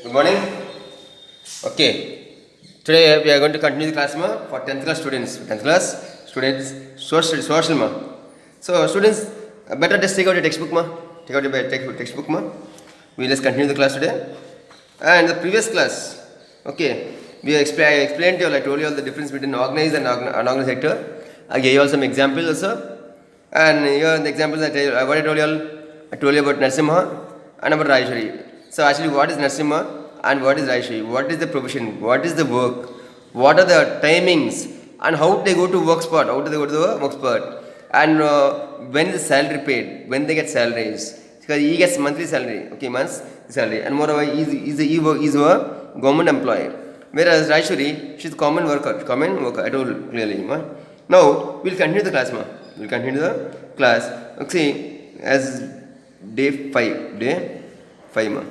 Good morning. Okay. Today we are going to continue the class for 10th class students. 10th class students social ma. So students, better just take out your textbook ma. Take out your textbook ma. We let's continue the class today. And the previous class, okay, we explained to you. I told you all the difference between organized and unorganized sector. I gave you all some examples also. And here the examples what I told you all. I told you about Narasimha and about Rajeshwari. So actually, what is Narasimha and what is Rajeshwari? What is the profession? What is the work? What are the timings? And how they go to work spot? How do they go to the work spot? And when is the salary paid? When they get salaries? Because he gets monthly salary. Okay, months salary. And moreover, he's a government employee. Whereas Rajeshwari, she's a common worker. I told clearly. Now we'll continue the class, ma. We'll continue the class. Okay, as day 5, ma.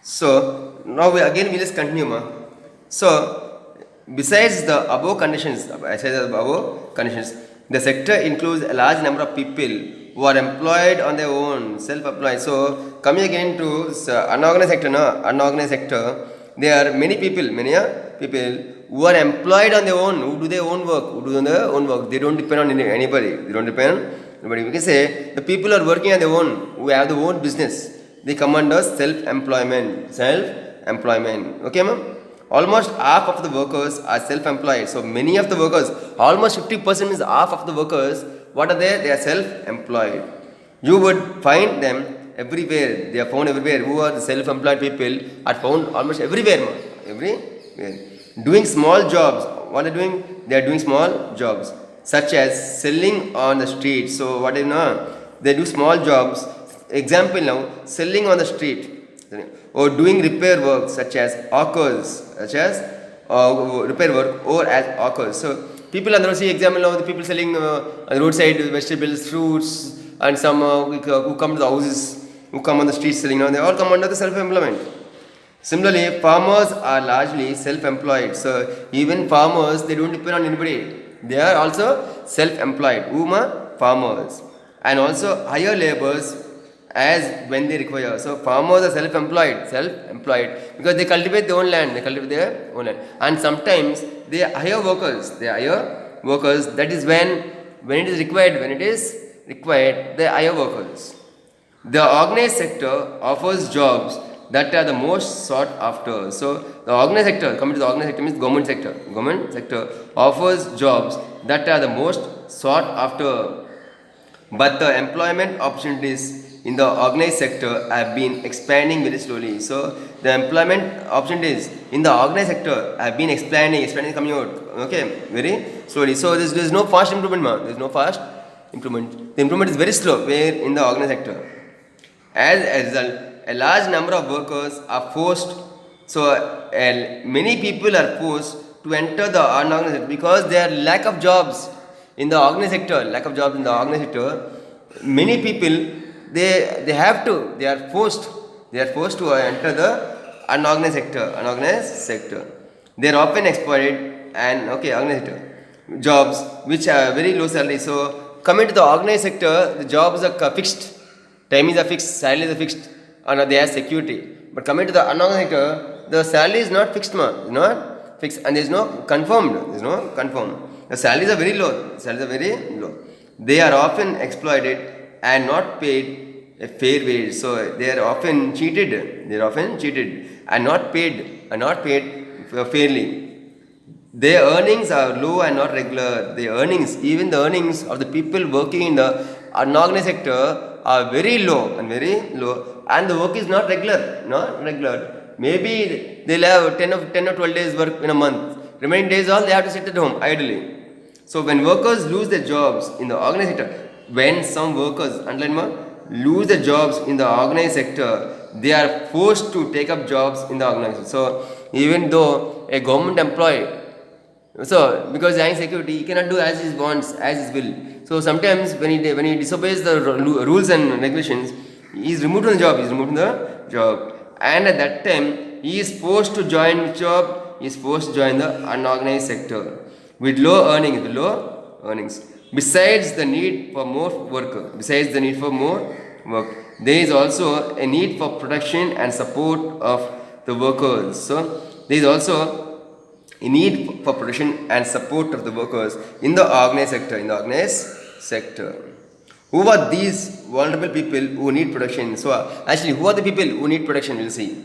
So now we just continue, ma. So besides the above conditions, the sector includes a large number of people who are employed on their own, self-employed. So coming again to unorganized sector, there are many people who are employed on their own, who do their own work, They don't depend on anybody. We can say the people are working on their own, who have their own business. They come under self-employment. Okay, ma'am? Almost half of the workers are self-employed. So many of the workers, almost 50% is half of the workers. What are they? They are self-employed. You would find them everywhere. They are found everywhere. Who are the self-employed people are found almost everywhere, ma'am. Everywhere. Doing small jobs. What are they doing? They are doing small jobs, such as selling on the street. So what do you know? They do small jobs. Example now, selling on the street or doing repair work such as hawkers, repair work or as hawkers. So people under see example now, the people selling on the roadside vegetables, fruits, and some who come to the houses, who come on the street selling now, they all come under the self-employment. Similarly, farmers are largely self-employed. So even farmers, they don't depend on anybody. They are also self-employed. Farmers, and also hire laborers as when they require. So farmers are self-employed because they cultivate their own land. And sometimes they hire workers. That is when it is required, they hire workers. The organized sector offers jobs that are the most sought after. So the organized sector, coming to the organized sector means government sector. Government sector offers jobs that are the most sought after. But the employment opportunities in the organized sector have been expanding very slowly. So the employment opportunities in the organized sector have been expanding coming out. Okay, very slowly. So there is no fast improvement, ma. There is no fast improvement. The improvement is very slow where in the organized sector. As a result, a large number of workers are forced. So many people are forced to enter the unorganized sector because there are lack of jobs in the organized sector. Many people they are forced to enter the unorganized sector. They are often exploited and organized sector jobs which are very low salary. So coming to the organized sector, the jobs are fixed, timings are fixed, salaries are fixed, and they have security. But coming to the unorganized sector, the salary is not fixed, and there is no confirmed. The salaries are very low. They are often exploited and not paid a fair wage. So they are often cheated and not paid fairly. Their earnings are low and not regular. Even the earnings of the people working in the unorganized sector are very low, and the work is not regular. Maybe they'll have 10 or 12 days work in a month. Remaining days all they have to sit at home idly. So when workers lose their jobs in the organized sector, when some workers lose their jobs in the organized sector, they are forced to take up jobs in the organized sector. So even though a government employee, so because having security, he cannot do as he wants, as his will. So sometimes when he disobeys the rules and regulations, he is removed from the job. And at that time, he is forced to join which job? He is forced to join the unorganized sector with low earnings. Besides the need for more work, there is also a need for protection and support of the workers. So there is also a need for protection and support of the workers in the organized sector. In the organized sector, who are these vulnerable people who need protection? So actually, who are the people who need protection? We'll see.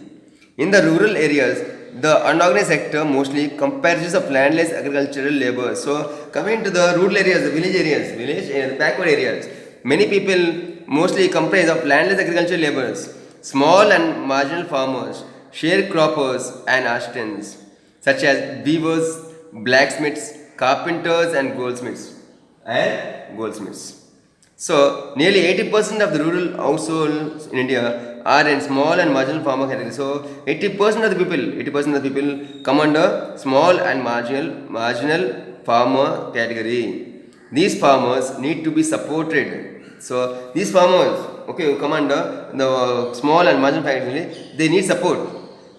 In the rural areas, the unorganized sector mostly comprises of landless agricultural labor. So coming to the rural areas, the village and backward areas, many people mostly comprise of landless agricultural laborers, small and marginal farmers, sharecroppers and artisans, such as weavers, blacksmiths, carpenters and goldsmiths. So nearly 80% of the rural households in India are in small and marginal farmer category. So 80% of the people come under small and marginal farmer category. These farmers need to be supported. So these farmers, okay, who come under the small and marginal category, they need support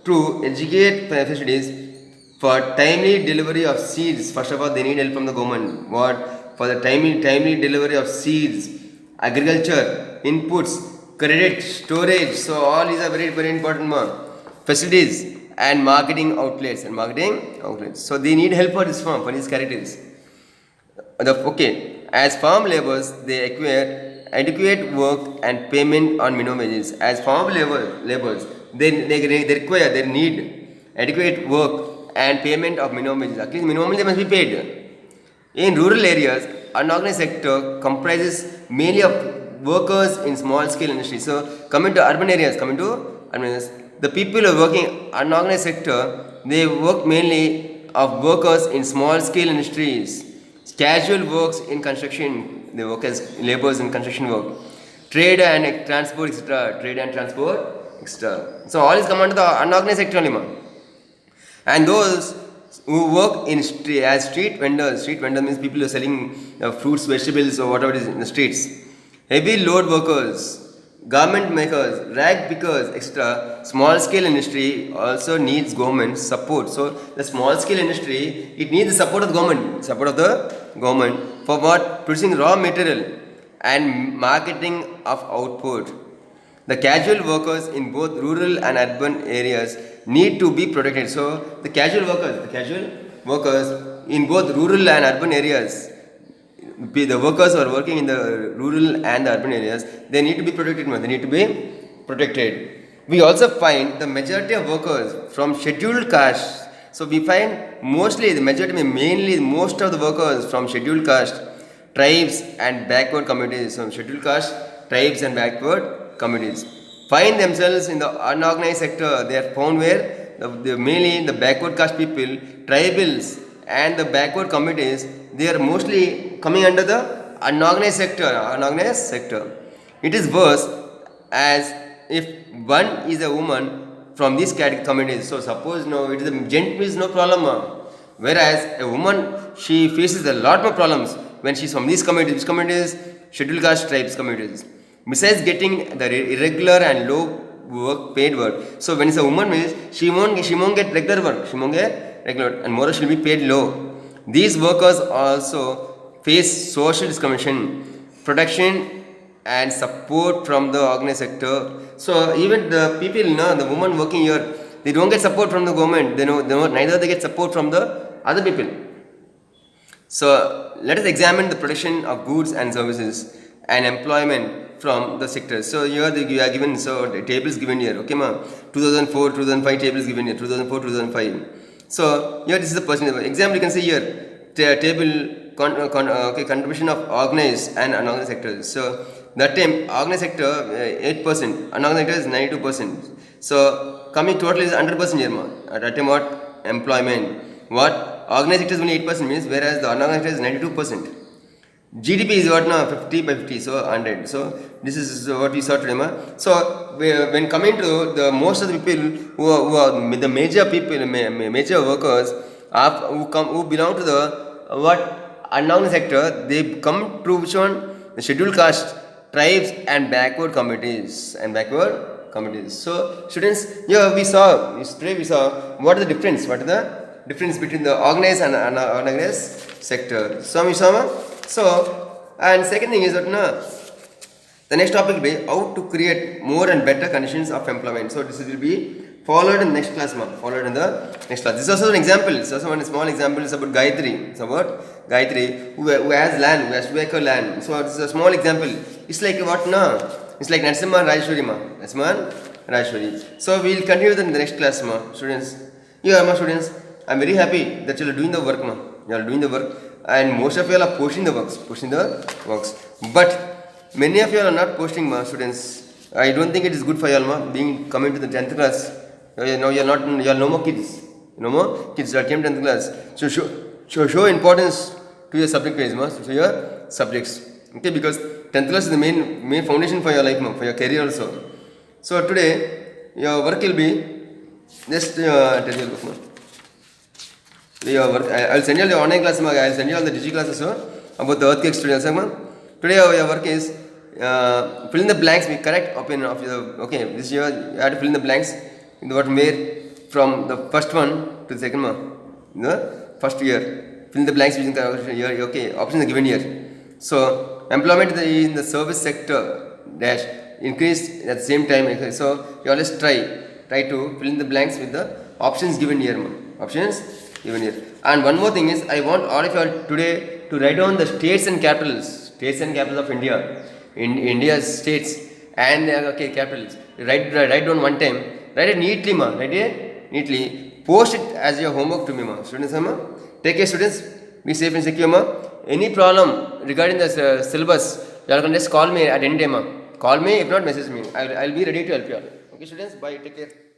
to educate facilities for timely delivery of seeds. First of all, they need help from the government. What? For the timely delivery of seeds, agriculture, inputs, credit, storage. So all these are very, very important facilities and marketing outlets. So they need help for this farm, for these categories. As farm laborers, they acquire adequate work and payment on minimum wages. As farm laborers, they need adequate work and payment of minimum wages. At least minimum wages must be paid. In rural areas, unorganized sector comprises mainly of workers in small scale industry. So coming to urban areas, the people who are working unorganized sector, they work mainly of workers in small scale industries, casual works in construction, they work as laborers in construction work, trade and transport, etc. So all is come under the unorganized sector only. And those who work in as street vendors means people who are selling fruits, vegetables or whatever it is in the streets, heavy load workers, garment makers, rag pickers, etc. Small scale industry also needs government support. So the small scale industry, it needs the support of the government for what? Producing raw material and marketing of output. The casual workers in both rural and urban areas need to be protected. So the casual workers in both rural and urban areas, the workers who are working in the rural and the urban areas, they need to be protected. We also find the majority of workers from scheduled castes. So we find most of the workers from scheduled caste, tribes and backward communities. So scheduled caste, tribes and backward communities find themselves in the unorganized sector. They are found where mainly the backward caste people, tribals and the backward communities, they are mostly coming under the unorganized sector. It is worse as if one is a woman from these communities. So suppose it is a gent is no problem, whereas a woman, she faces a lot more problems when she is from these communities. Which communities? Scheduled caste, tribes communities. Besides getting the irregular and low paid work. So when it's a woman means she won't get regular work. And more she'll be paid low. These workers also face social discrimination, protection and support from the organized sector. So even the people, the women working here, they don't get support from the government. Neither they get support from the other people. So let us examine the protection of goods and services and employment from the sectors. So here you are given, so the table is given here, okay 2004, 2005 table is given here, 2004, 2005. So here this is the percentage. Example you can see here, table contribution of organized and unorganized sectors. So that time organized sector 8%, unorganized sector is 92%. So coming total is 100% here at that time what? Employment. What? Organized sector is only 8% means, whereas the unorganized sector is 92%. GDP is what now? 50 by 50, so 100. So this is what we saw today. So when coming to the most of the people who are the major workers who belong to the unorganized sector, they come to which one? The scheduled caste, tribes and backward communities. So students, here we saw what is the difference? What is the difference between the organized and unorganized sector? So we saw. So, and second thing is that The next topic will be how to create more and better conditions of employment. So this will be followed in next class, ma'am. Followed in the next class. This is also an example. This is also one small example. It's about Gayatri. It's about Gayatri who has land, who has 2 acre land. So this is a small example. It's like what no? It's like Narasimha and Rajeshwari, ma. Narasimha and Rajeshwari. So we will continue in the next class, ma. Students. Yeah, ma students. I'm very happy that you are doing the work, ma. You are doing the work, and most of you are posting the works. But many of you are not posting, ma, students. I don't think it is good for you all, ma, being coming to the 10th class. Now you are no more kids. No more kids. You are came 10th class. So show importance to your subject wise, ma, to your subjects. Okay, because 10th class is the main foundation for your life, ma, for your career also. So today your work will be just tell your book, ma. Your work. I will send you all the online class, ma. I will send you all the digital classes about the earthquake students, ma. Today your work is fill in the blanks with correct opinion of the. Okay, this year you have to fill in the blanks in the what made from the first one to the second one. In the first year, fill in the blanks using the year. Okay, options are given here. So employment in the service sector dash increased at the same time. Okay, so you always try to fill in the blanks with the options given here. Options given here. And one more thing is, I want all of you all today to write down the states and capitals of India, in India's states and okay, capitals. Write down one time. Write it neatly, ma. Write it neatly. Post it as your homework to me, ma. Students, ma. Take care, students. Be safe and secure, ma. Any problem regarding the syllabus, you all can just call me at any time, ma. Call me. If not, message me. I'll be ready to help you all. Okay, students. Bye. Take care.